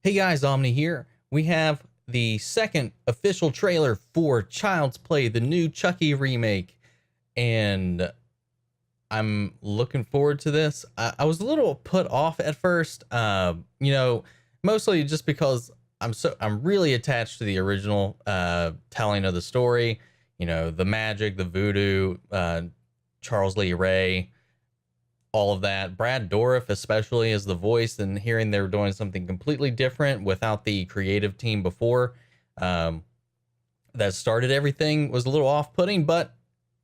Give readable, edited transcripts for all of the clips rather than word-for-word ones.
Hey guys, Omni here. We have the second official trailer for Child's Play, the new Chucky remake, and I'm looking forward to this. I was a little put off at first, mostly just because I'm really attached to the original telling of the story. You know, the magic, the voodoo, Charles Lee Ray, all of that. Brad Dourif, especially as the voice, and hearing they were doing something completely different without the creative team before that started everything was a little off-putting. But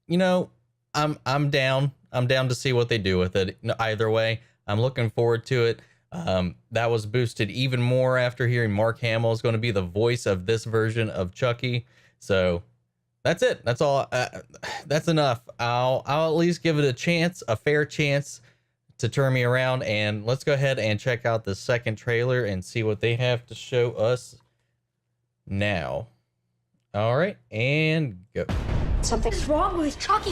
you know, I'm down. I'm down to see what they do with it. Either way, I'm looking forward to it. That was boosted even more after hearing Mark Hamill is going to be the voice of this version of Chucky. So that's it. That's all. That's enough. I'll at least give it a chance, a fair chance to turn me around. And let's go ahead and check out the second trailer and see what they have to show us now. All right, and go. Something's wrong with Chucky.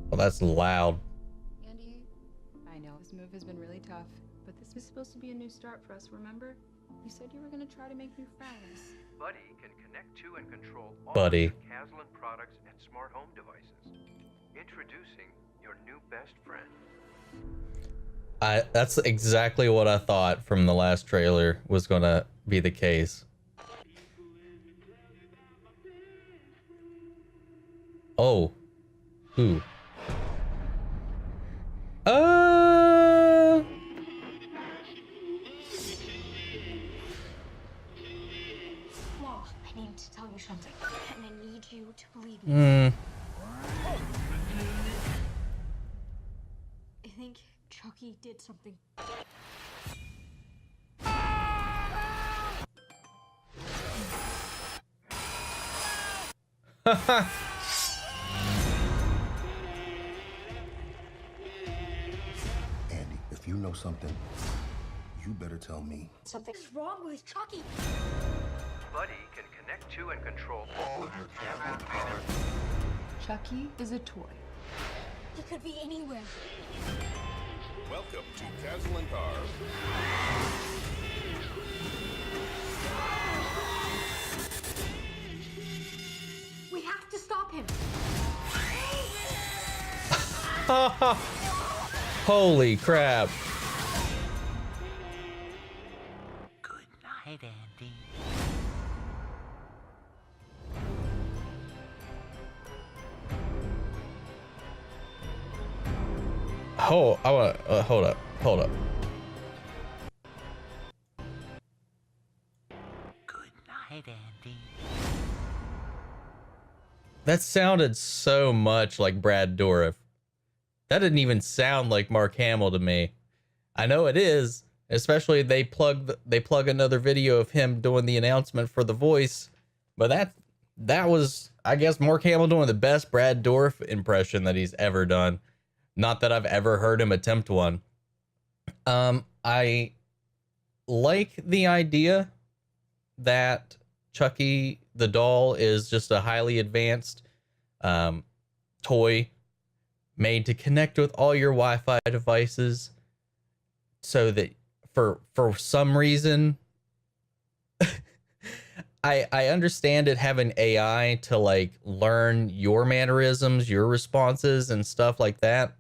Well, that's loud. Andy, I know this move has been really tough, but this was supposed to be a new start for us, remember? You said you were going to try to make new friends. Buddy can connect to and control all Buddy. of Caslin products and smart home devices. Introducing your new best friend. That's exactly what I thought from the last trailer was going to be the case. Oh. Who? Mom, I need to tell you something, and I need you to believe me. I think Chucky did something. Andy, if you know something, you better tell me. Something's wrong with Chucky. Buddy can connect to and control all of your Caslin products. Chucky is a toy. He could be anywhere. Welcome to Caslin Cars. We have to stop him. Holy crap. Good night, Andy. Oh, I want to hold up. Good night, Andy. That sounded so much like Brad Dourif. That didn't even sound like Mark Hamill to me. I know it is, especially they plug another video of him doing the announcement for the voice, but that was, I guess, Mark Hamill doing the best Brad Dourif impression that he's ever done. Not that I've ever heard him attempt one. I like the idea that Chucky the doll is just a highly advanced toy made to connect with all your Wi-Fi devices, so that for some reason I understand it having AI to like learn your mannerisms, your responses and stuff like that.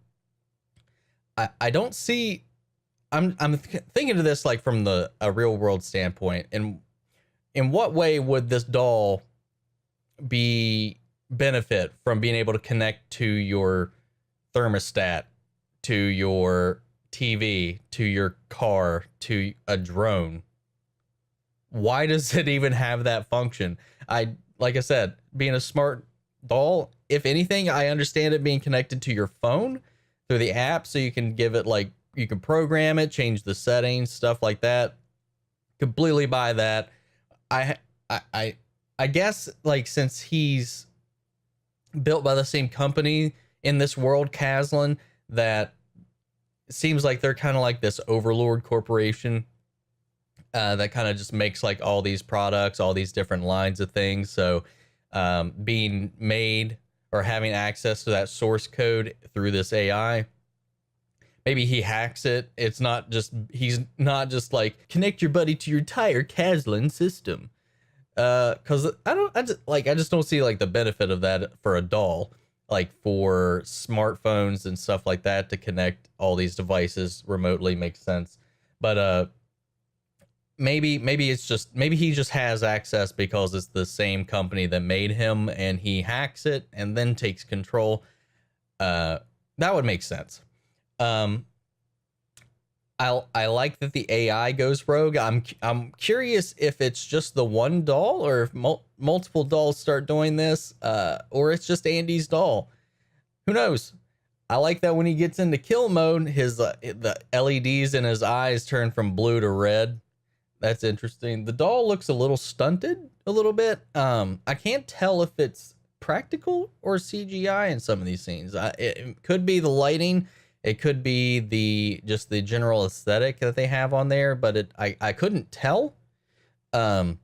I don't see. I'm thinking of this like from a real world standpoint. And in what way would this doll benefit from being able to connect to your thermostat, to your TV, to your car, to a drone? Why does it even have that function? Like I said, being a smart doll, if anything, I understand it being connected to your phone through the app, so you can give it, like, you can program it, change the settings, stuff like that. Completely buy that. I guess, like, since he's built by the same company in this world, Caslin, that seems like they're kind of like this overlord corporation that kind of just makes like all these products, all these different lines of things. So being made or having access to that source code through this AI maybe he hacks it. It's not just, he's not just like connect your buddy to your entire Caslin system. Cause I just don't see like the benefit of that for a doll, like for smartphones and stuff like that to connect all these devices remotely makes sense. But, maybe it's just, maybe he just has access because it's the same company that made him and he hacks it and then takes control. That would make sense. I like that the AI goes rogue. I'm curious if it's just the one doll or if multiple dolls start doing this, or it's just Andy's doll. Who knows? I like that when he gets into kill mode, his the LEDs in his eyes turn from blue to red. That's interesting. The doll looks a little stunted, a little bit. I can't tell if it's practical or CGI in some of these scenes. It could be the lighting. It could be just the general aesthetic that they have on there, but I couldn't tell. So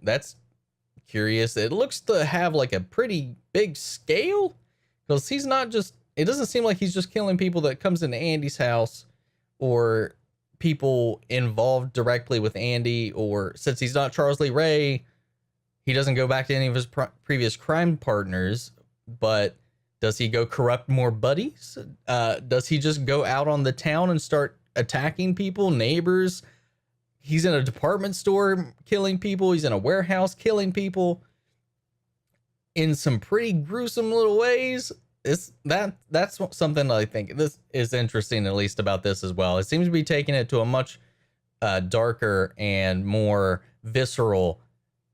that's curious. It looks to have like a pretty big scale because he's not just, it doesn't seem like he's just killing people that comes into Andy's house or people involved directly with Andy, or since he's not Charles Lee Ray, he doesn't go back to any of his previous crime partners, but does he go corrupt more buddies? Does he just go out on the town and start attacking people, neighbors? He's in a department store killing people. He's in a warehouse killing people in some pretty gruesome little ways. That's something that I think this is interesting, at least about this as well. It seems to be taking it to a much darker and more visceral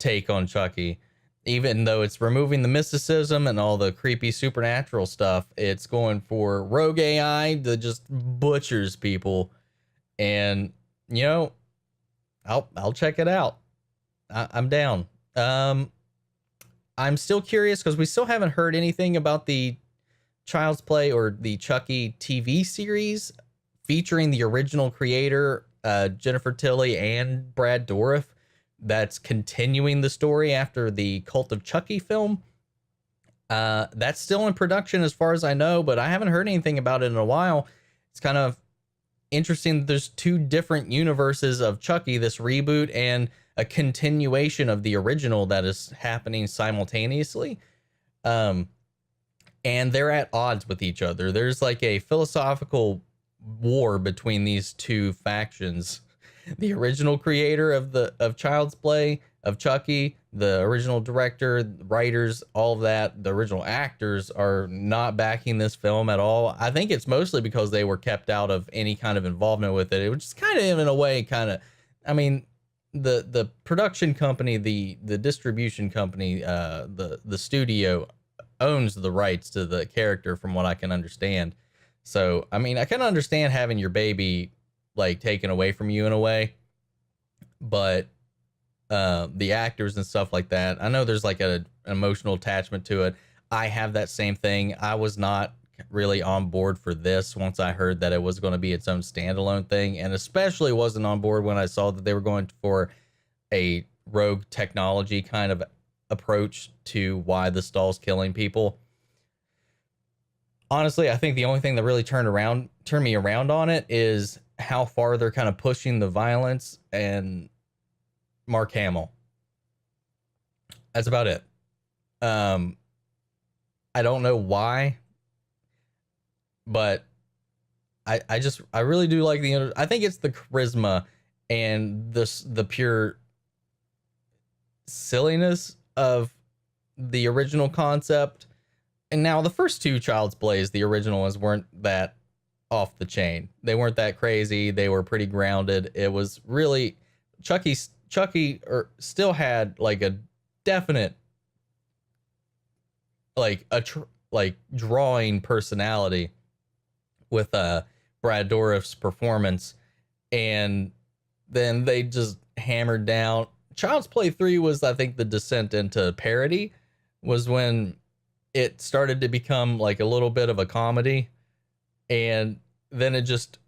take on Chucky. Even though it's removing the mysticism and all the creepy supernatural stuff, it's going for rogue AI that just butchers people. And, you know, I'll check it out. I'm down. I'm still curious because we still haven't heard anything about the Child's Play or the Chucky TV series featuring the original creator, Jennifer Tilly and Brad Dourif, that's continuing the story after the Cult of Chucky film. That's still in production as far as I know, but I haven't heard anything about it in a while. It's kind of interesting that there's two different universes of Chucky, this reboot and a continuation of the original that is happening simultaneously. And they're at odds with each other. There's like a philosophical war between these two factions. The original creator of Child's Play, of Chucky, the original director, writers, all of that, the original actors are not backing this film at all. I think it's mostly because they were kept out of any kind of involvement with it. It was just kind of, in a way, I mean, the production company, the distribution company, the studio owns the rights to the character from what I can understand. So, I mean, I can understand having your baby like taken away from you in a way, but the actors and stuff like that, I know there's like an emotional attachment to it. I have that same thing. I was not really on board for this once I heard that it was going to be its own standalone thing, and especially wasn't on board when I saw that they were going for a rogue technology kind of approach to why this doll's killing people. Honestly, I think the only thing that really turned me around on it is how far they're kind of pushing the violence and Mark Hamill. That's about it. I don't know why, but I really do like I think it's the charisma and the pure silliness of the original concept. And now the first two Child's Plays, the original ones, weren't that off the chain. They weren't that crazy. They were pretty grounded. It was really Chucky still had like a definite like drawing personality with Brad Dourif's performance, and then they just hammered down. Child's Play 3 was, I think, the descent into parody, was when it started to become like a little bit of a comedy, and then it just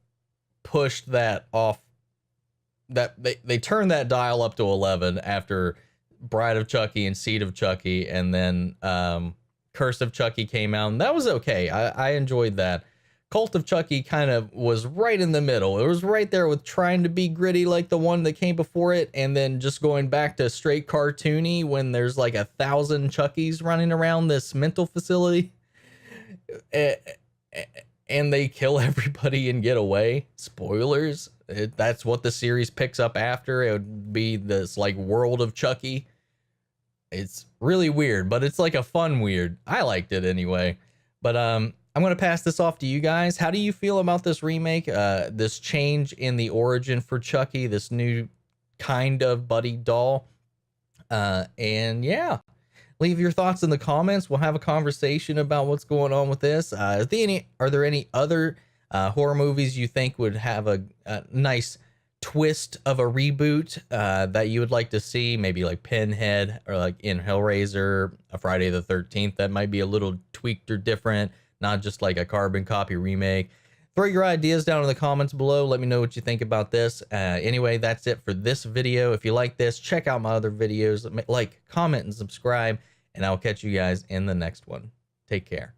pushed that off. That they turned that dial up to 11 after Bride of Chucky and Seed of Chucky, and then Curse of Chucky came out, and that was okay. I enjoyed that. Cult of Chucky kind of was right in the middle. It was right there with trying to be gritty like the one that came before it, and then just going back to straight cartoony when there's like 1,000 Chuckies running around this mental facility. And they kill everybody and get away. Spoilers. That's what the series picks up after. It would be this like world of Chucky. It's really weird, but it's like a fun weird. I liked it anyway. But I'm going to pass this off to you guys. How do you feel about this remake? This change in the origin for Chucky, this new kind of buddy doll. And yeah, leave your thoughts in the comments. We'll have a conversation about what's going on with this. Are there any other horror movies you think would have a nice twist of a reboot that you would like to see? Maybe like Pinhead, or like in Hellraiser, a Friday the 13th that might be a little tweaked or different, not just like a carbon copy remake. Throw your ideas down in the comments below. Let me know what you think about this. Anyway, that's it for this video. If you like this, check out my other videos. Like, comment, and subscribe, and I'll catch you guys in the next one. Take care.